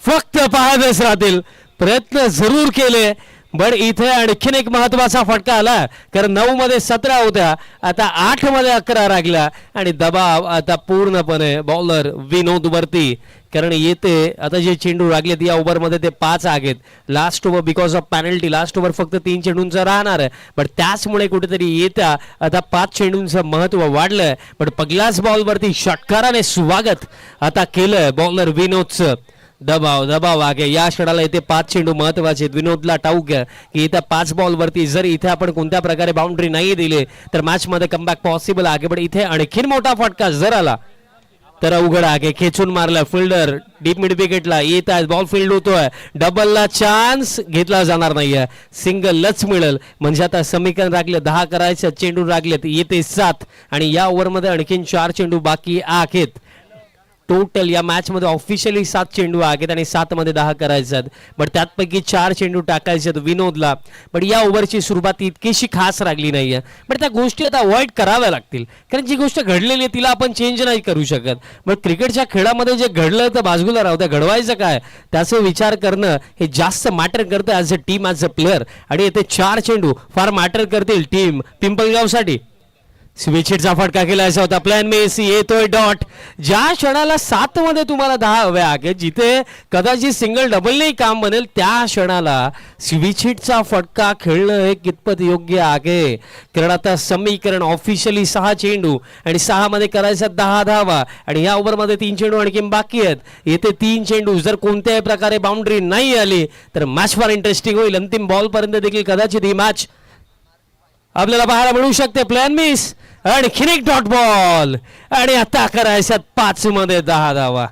फक्त पाहावेच राहतील, प्रयत्न जरूर केले पण इथे आणखीन एक महत्वाचा फटका आला. कारण 9 मध्ये 17 होत्या, आता 8 मध्ये 11 राहिला आणि दबाव आता पूर्णपणे बॉलर विनोद वरती. कारण येते आता जे चेंडू लागलेत या ओव्हरमध्ये ते 5 आहेत. Last over because of penalty last over फक्त 3 चेंडूंचा राहणार आहे, पण त्याचमुळे कुठेतरी येत्या आता 5 चेंडूंचं महत्व वाढलंय. पण पहिल्याच बॉलवरती षटकाराने स्वागत आता केलंय बॉलर विनोदचं. दबाव आगे या षणाला इथे 5 चेंडू महत्वाचे आहेत. विनोदला ठाऊक आहे की इथे 5 बॉलवरती जर इथे आपण कोणत्या प्रकारे बाउंड्री नाही दिली तर मॅच मध्ये कमबॅक पॉसिबल आहे. पण इथे आणखीन मोठा फटका जर आला तर अवघड आहे. खेचून मारला फिल्डर डीप मिड विकेटला येत आहे, बॉल फील्ड होतोय, डबलला चान्स घेतला जाणार नाहीये, सिंगलच मिळेल. म्हणजे आता समीकरण राखले 10 करायचे, चेंडू राखलेत येते 7 आणि या ओव्हरमध्ये आणखीन 4 चेंडू बाकी आहेत. टोटल या मॅच मध्ये ऑफिशियली 7 चेंडू आहेत आणि 7 मध्ये 10 करायचे. पण त्यापैकी 4 चेंडू टाकायचे विनोदला. पण या ओव्हरची सुरुवात इतकीशी खास राहिली नाहीये, पण त्या गोष्टी आता अवॉइड कराव्या लागतील. कारण जी गोष्ट घडलेली आहे तिला आपण चेंज नाही करू शकत. मग क्रिकेटच्या खेळामध्ये जे घडलं तर बाजूला राहू द्या, घडवायचं काय त्याचा विचार करणं हे जास्त मॅटर करतं as a team, as a player. आणि इथे 4 चेंडू फार मॅटर करतील टीम पिंपळगावसाठी. स्विचचा फटका केलायचा होता, प्लॅन मेसी येतोय डॉट. ज्या क्षणाला 7 मध्ये तुम्हाला 10 हव्या आहेत, जिथे कदाचित सिंगल डबलनेही काम बनेल त्या क्षणाला स्विचचा फटका खेळणं हे कितपत योग्य आहे. कारण आता समीकरण ऑफिशियली 6 चेंडू आणि 6 मध्ये करायचं 10 धावा आणि या ओव्हरमध्ये 3 चेंडू आणखी बाकी आहेत. येथे 3 चेंडू जर कोणत्याही प्रकारे बाउंड्री नाही आली तर मॅच फार इंटरेस्टिंग होईल. अंतिम बॉल पर्यंत देखील कदाचित ही मॅच आपल्याला पाहायला मिळू शकते. प्लॅन मिस आणखीन एक डॉट बॉल आणि आता करायच्यात 5 मध्ये 10 धावा.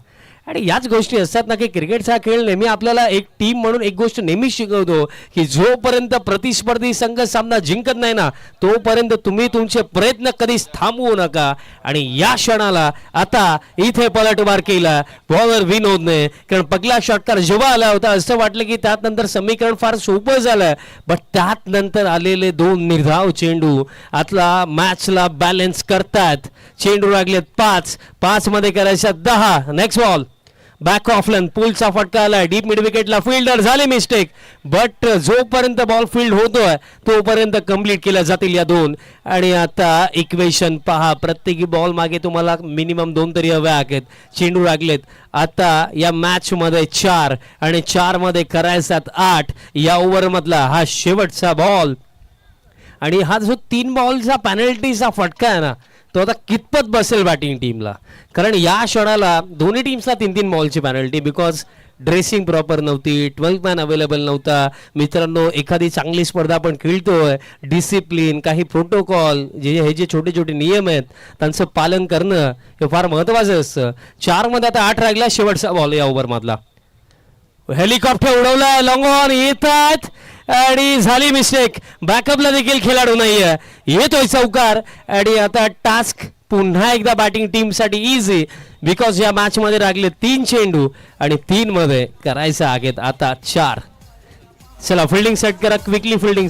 आणि याच गोष्टी असतात ना की क्रिकेटचा खेळ नेहमी आपल्याला एक टीम म्हणून एक गोष्ट नेहमी शिकवतो की जोपर्यंत प्रतिस्पर्धी संघ सामना जिंकत नाही ना तोपर्यंत तुम्ही तुमचे प्रयत्न कधीच थांबवू नका. आणि या क्षणाला आता इथे पलटवार केला बॉलर विनोदने. कारण पहिला षटकार जेव्हा आला होता असं वाटलं की त्यात नंतर समीकरण फार सोपं झालं, बट त्यात नंतर आलेले 2 निर्धाव चेंडू आतला मॅचला बॅलन्स करतात. चेंडू लागलेत 5 मध्ये करायच्या 10. नेक्स्ट बॉल बॅक ऑफलन पुलचा फटका आला डीप मिड विकेटला, फिल्डर झाले मिस्टेक, बट जोपर्यंत बॉल फील्ड होतोय तोपर्यंत कंप्लीट केल्या जातील या 2. आणि आता इक्वेशन पहा, प्रत्येकी बॉल मागे तुम्हाला मिनिमम 2 तरी हवे आहेत. चेंडू लागलेत आता या मॅच मध्ये 4 आणि 4 मध्ये करायच्यात 8. या ओव्हर मधला हा शेवटचा बॉल आणि हा जो 3 बॉलचा पॅनल्टीचा फटका आहे ना तो आता कितपत बसेल बॅटिंग टीमला. कारण या क्षणाला दोन्ही टीम्सला 3-3 बॉलची पॅनल्टी बिकॉज ड्रेसिंग प्रॉपर नव्हती, 12 मॅन अवेलेबल नव्हता. मित्रांनो एखादी चांगली स्पर्धा आपण खेळतोय, डिसिप्लिन काही प्रोटोकॉल हे जे छोटे छोटे नियम आहेत त्यांचं पालन करणं हे फार महत्वाचं असतं. 4 मध्ये आता 8 राहिला, शेवटचा बॉल या ओव्हर मधला. हेलिकॉप्टर उडवलाय, लॉंग ऑन येतात आणि झाली मिस्टेक. बॅकअपला देखील खेळाडू नाहीये, येतोय चौकार. आणि आता टास्क पुन्हा एकदा बॅटिंग टीम साठी इझी बिकॉज या मॅच मध्ये लागले 3 चेंडू आणि 3 मध्ये करायचं आहेत आता 4. चला फिल्डिंग सेट करा, क्विकली फिल्डिंग.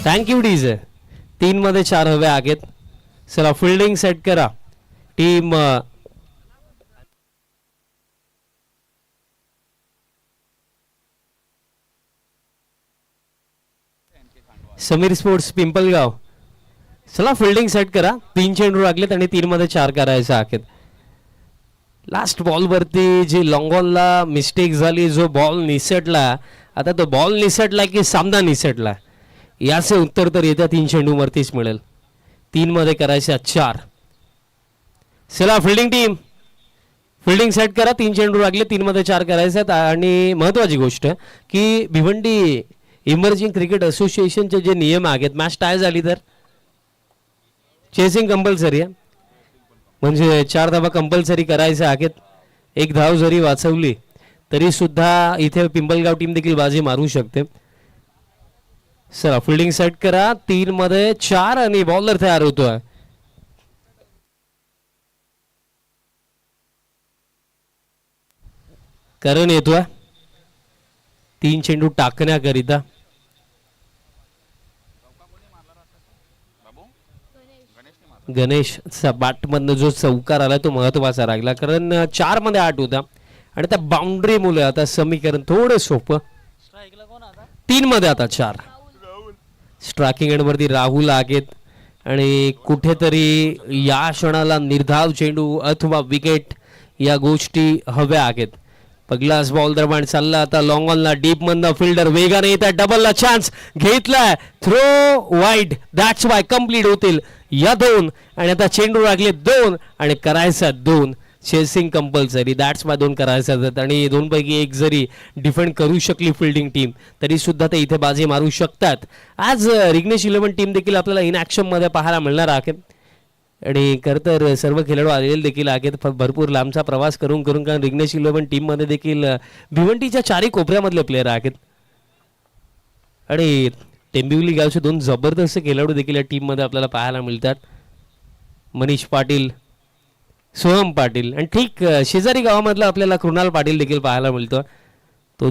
Thank you DJ. 3 मध्ये 4 हवे आहेत. चला फिल्डिंग सेट करा टीम समीर स्पोर्ट्स पिंपलगाव. चला फिल्डिंग सेट करा. 3 चेंडू लागलेत आणि 3 मध्ये 4 करायचे आहेत. लास्ट बॉल वरती जी लॉंगॉनला मिस्टेक झाली, जो बॉल निसटला, आता तो बॉल निसटला की सामना निसटला याचे उत्तर तर येत्या 3 चेंडू वरतीच मिळेल. 3 मध्ये करायचे 4. चला फिल्डिंग टीम फिल्डिंग सेट करा. 3 चेंडू लागले, 3 मध्ये 4 करायचे आहेत. आणि महत्वाची गोष्ट की भिवंडी इमर्जिंग क्रिकेट असोसिएशनचे जे नियम आहेत, मॅच टाय झाली तर चेसिंग कंपल्सरी आहे. म्हणजे 4 धावा कंपल्सरी करायच्या आहेत. एक धाव जरी वाचवली तरी सुद्धा इथे पिंपलगाव टीम देखील बाजी मारू शकते. चला फिल्डिंग सेट करा. 3 मध्ये 4 आणि बॉलर तयार होतोय. करण येतोय 3 चेंडू टाकण्याकरिता. गणेशचा बॅटमधनं जो चौकार आला तो महत्वाचा राहिला, कारण 4 मध्ये 8 होता आणि त्या बाउंड्री मुळे आता समीकरण थोडं सोपं. 3 मध्ये आता 4. स्ट्रायकिंग एंड वरती राहुल आहेत आणि कुठेतरी या क्षणाला निर्धाव चेंडू अथवा विकेट या गोष्टी हव्या आहेत. पहिलाच बॉल दरम्यान चालला आता लॉंग ऑनला डीप मधनं फिल्डर वेगाने येतात. डबलला चान्स घेतलाय. Throw wide. That's why complete होतील या 2 आणि आता चेंडू लागले 2 आणि करायचा 2. Chasing compulsory. दॅट्स वाय 2 करायचा आणि 2 पैकी 1 जरी डिफेंड करू शकली फिल्डिंग टीम तरी सुद्धा ते इथे बाजी मारू शकतात. आज रिग्नेश 11 टीम देखील आपल्याला इन ऍक्शन मध्ये पाहायला मिळणार आहे आणि खरं तर सर्व खेळाडू आलेले देखील आहेत. भरपूर लांबचा प्रवास करून कारण रिग्नेश 11 टीम मध्ये देखील भिवंडीच्या 4 कोपऱ्यामधले प्लेयर आहेत आणि टेंबिवली गावचे 2 जबरदस्त खेळाडू देखील या टीम मध्ये आपल्याला पाहायला मिळतात. मनीष पाटील, सोहम पाटील आणि ठीक शेजारी गावामधला आपल्याला कृणाल पाटील देखील पाहायला मिळतो. तो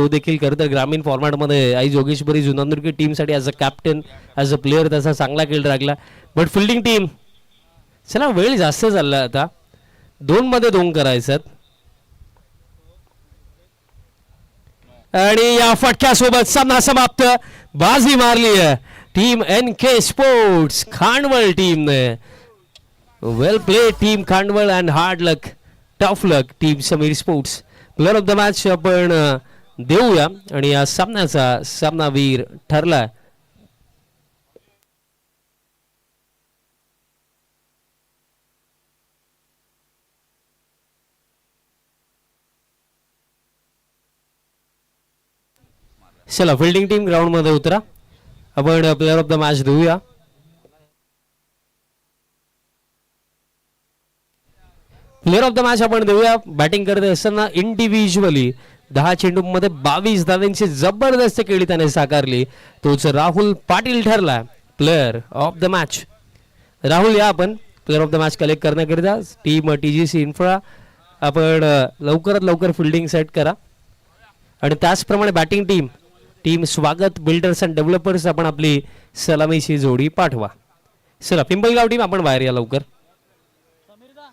देखील खरं तर ग्रामीण फॉर्मॅटमध्ये आई जोगेश्वरी जुनांदुर्गी टीमसाठी as a captain as a player तसा चांगला खेळ लागला. बट फिल्डिंग टीम चला वेळ जास्त चालला आता. 2 मध्ये 2 करायचं आणि या फटक्यासोबत सामना समाप्त. बाजी मारली आहे टीम NK स्पोर्ट्स खांडवळ टीमने. Well play team Khandwal and hard luck tough luck team Sameer sports. Player of the match आपण देऊया आणि या सामन्याचा सामनावीर ठरला. चला फिल्डिंग टीम ग्राउंड मध्ये उतरा. आपण प्लेअर ऑफ द मॅच देऊया. प्लेअर ऑफ द मॅच आपण देऊया. बॅटिंग करत असताना इंडिव्हिज्युअली 10 चेंडूमध्ये 22 धावांची जबरदस्त केळी त्याने साकारली. तोच राहुल पाटील ठरला player of the match. Rahul या आपण player of the match collect करण्याकरिता. टीम TGC इन्फ्रा आपण लवकरात लवकर फिल्डिंग सेट करा आणि त्याचप्रमाणे बॅटिंग टीम स्वागत बिल्डर्स अँड डेव्हलपर्स आपण आपली सलामीची जोडी पाठवा. चला पिंपलगाव टीम आपण बाहेर या लवकर. समीरदा